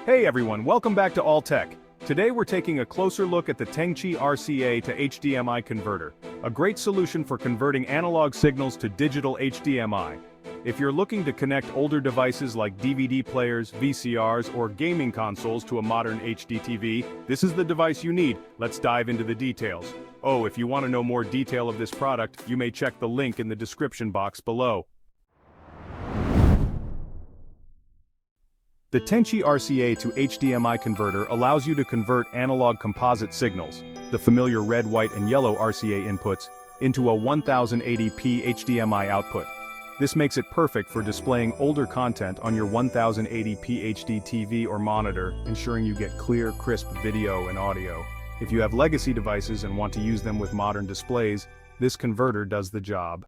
Hey everyone, welcome back to Alltech. Today we're taking a closer look at the Tengchi RCA to HDMI converter, a great solution for converting analog signals to digital HDMI. If you're looking to connect older devices like DVD players, VCRs, or gaming consoles to a modern HDTV, this is the device you need. Let's dive into the details. Oh, if you want to know more detail of this product, you may check the link in the description box below. The Tengchi RCA to HDMI converter allows you to convert analog composite signals, the familiar red, white, and yellow RCA inputs, into a 1080p HDMI output. This makes it perfect for displaying older content on your 1080p HD TV or monitor, ensuring you get clear, crisp video and audio. If you have legacy devices and want to use them with modern displays, this converter does the job.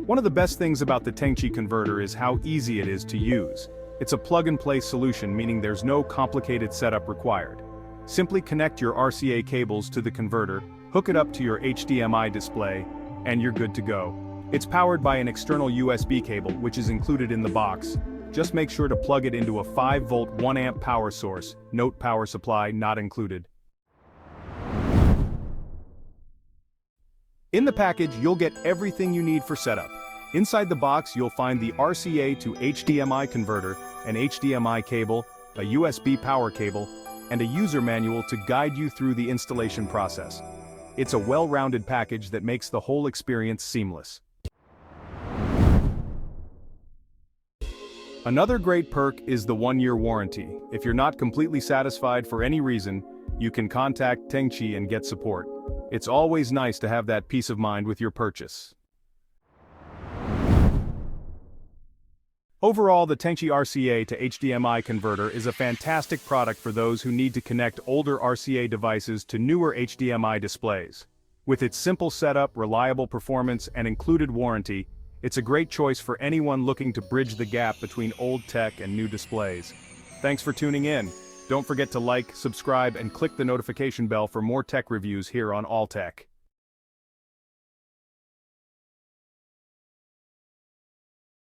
One of the best things about the Tengchi converter is how easy it is to use. It's a plug-and-play solution, meaning there's no complicated setup required. Simply connect your RCA cables to the converter, hook it up to your HDMI display, and you're good to go. It's powered by an external USB cable, which is included in the box. Just make sure to plug it into a 5-volt 1-amp power source, note power supply not included. In the package, you'll get everything you need for setup. Inside the box, you'll find the RCA to HDMI converter, an HDMI cable, a USB power cable, and a user manual to guide you through the installation process. It's a well-rounded package that makes the whole experience seamless. Another great perk is the 1-year warranty. If you're not completely satisfied for any reason, you can contact Tengchi and get support. It's always nice to have that peace of mind with your purchase. Overall, the Tengchi RCA to HDMI converter is a fantastic product for those who need to connect older RCA devices to newer HDMI displays. With its simple setup, reliable performance, and included warranty, it's a great choice for anyone looking to bridge the gap between old tech and new displays. Thanks for tuning in. Don't forget to like, subscribe, and click the notification bell for more tech reviews here on Alltech.